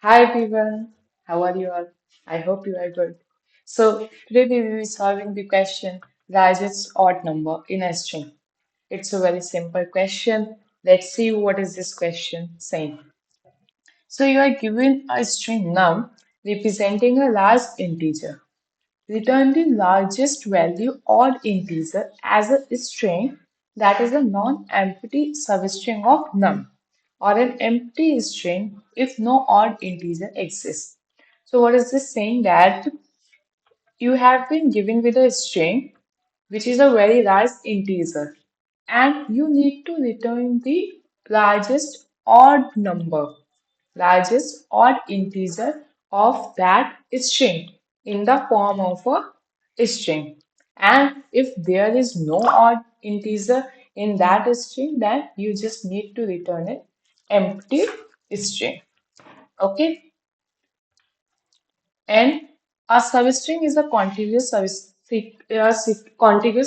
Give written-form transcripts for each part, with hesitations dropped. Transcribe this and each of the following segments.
Hi everyone, how are you all? I hope you are good. So today we will be solving the question largest odd number in a string. It's a very simple question. Let's see what is this question saying. So you are given a string num representing a large integer. Return the largest value odd integer as a string that is a non-empty substring of num or an empty string if no odd integer exists. So what is this saying that you have been given with a string which is a very large integer and you need to return the largest odd number, largest odd integer of that string in the form of a string. And if there is no odd integer in that string, then you just need to return an empty string. Okay, and a substring is a contiguous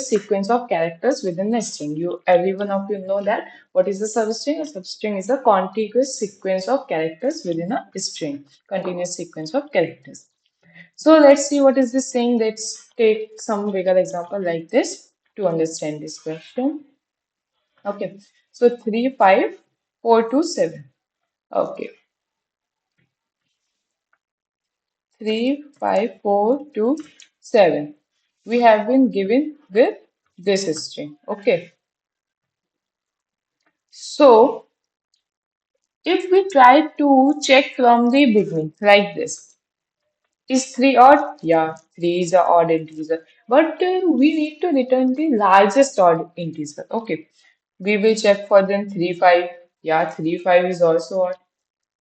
sequence of characters within a string. Every one of you know that. What is a substring? A substring is a contiguous sequence of characters within a string. Continuous sequence of characters. So let's see what is this saying. Let's take some bigger example like this to understand this question. Okay. So 3, 5, 4, 2, 7. Okay. 3, 5, 4, 2, 7. We have been given with this string. Okay. So, if we try to check from the beginning, like this, is 3 odd? Yeah, 3 is an odd integer. But we need to return the largest odd integer. Okay. We will check for then 3, 5. Yeah, 3, 5 is also odd.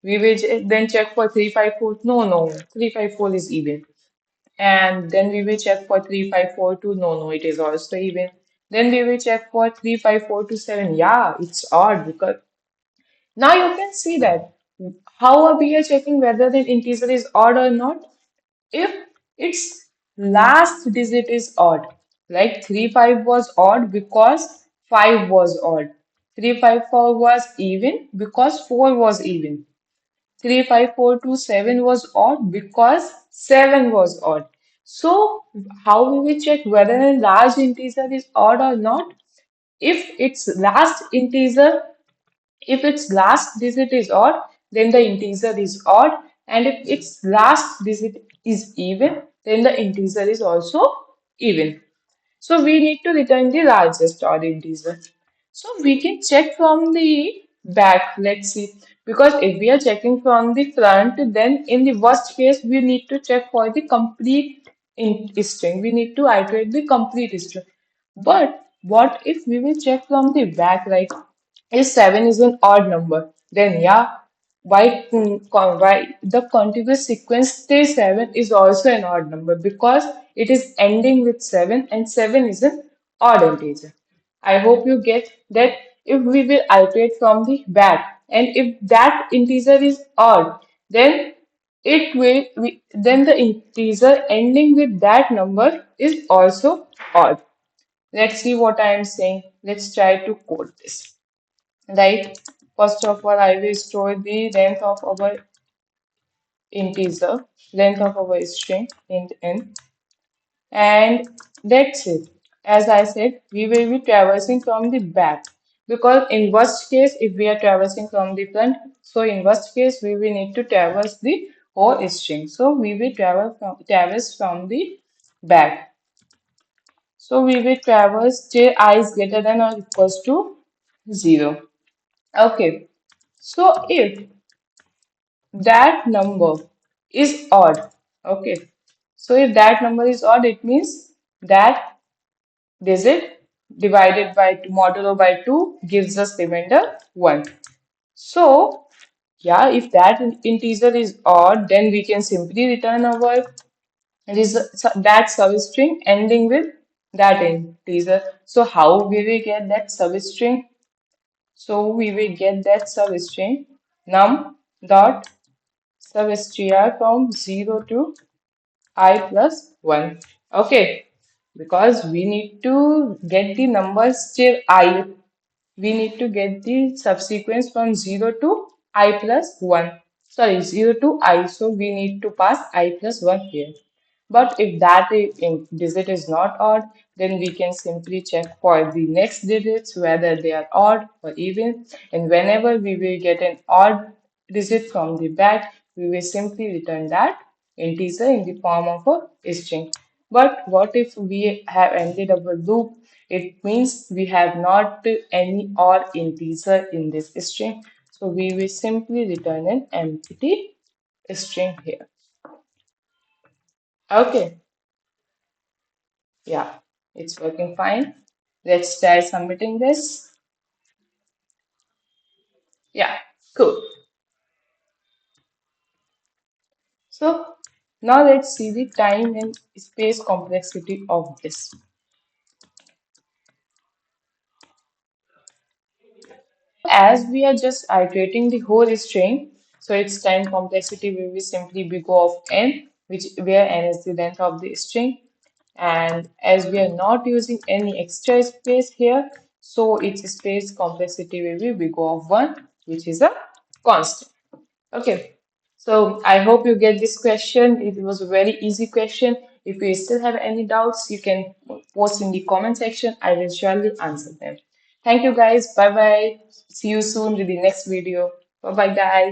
We will then check for 3, 5, 4. No, no, 3, 5, 4 is even. And then we will check for 3542. No, no, it is also even. Then we will check for 3542 7. Yeah, it's odd because now you can see that how are we are checking whether the integer is odd or not? If its last digit is odd, like 35 was odd because 5 was odd. 354 was even because 4 was even. 35427 was odd because 7 was odd. So, how we will check whether a large integer is odd or not? If its last integer, if its last digit is odd, then the integer is odd. And if its last digit is even, then the integer is also even. So we need to return the largest odd integer. So we can check from the back. Let's see. Because if we are checking from the front, then in the worst case, we need to check for the complete string. We need to iterate the complete string. But what if we will check from the back, right? If 7 is an odd number, then yeah, why the contiguous sequence till 7 is also an odd number because it is ending with 7 and 7 is an odd integer. I hope you get that if we will iterate from the back and if that integer is odd, then then the integer ending with that number is also odd. Let's see what I am saying. Let's try to code this. Right? First of all, I will store the length of our integer, length of our string int n, and that's it. As I said, we will be traversing from the back because in worst case, if we are traversing from the front, so in worst case, we will need to traverse the whole string. So we will traverse from the back. So we will traverse till I is greater than or equals to 0. Okay. So if that number is odd, okay. So if that number is odd, it means that digit divided by modulo by 2 gives us remainder 1. So yeah, if that integer is odd, then we can simply return our that substring ending with that integer. So how we will get that substring? So we will get that substring num dot substr from 0 to I plus 1. Okay, because we need to get the numbers till I. We need to get the subsequence from 0 to I plus 1. sorry, 0 to I, so we need to pass I plus 1 here. But if that digit is not odd, then we can simply check for the next digits whether they are odd or even. And whenever we will get an odd digit from the back, we will simply return that integer in the form of a string. But what if we have ended up a loop? It means we have not any odd integer in this string. So we will simply return an empty string here. Okay, yeah, it's working fine. Let's try submitting this. Yeah, cool. So now let's see the time and space complexity of this. As we are just iterating the whole string, so its time complexity will be simply big O of n, which where n is the length of the string. And as we are not using any extra space here, so its space complexity will be big O of 1, which is a constant. Okay, so I hope you get this question. It was a very easy question. If you still have any doubts, you can post in the comment section. I will surely answer them. Thank you guys. Bye bye. See you soon with the next video. Bye bye, guys.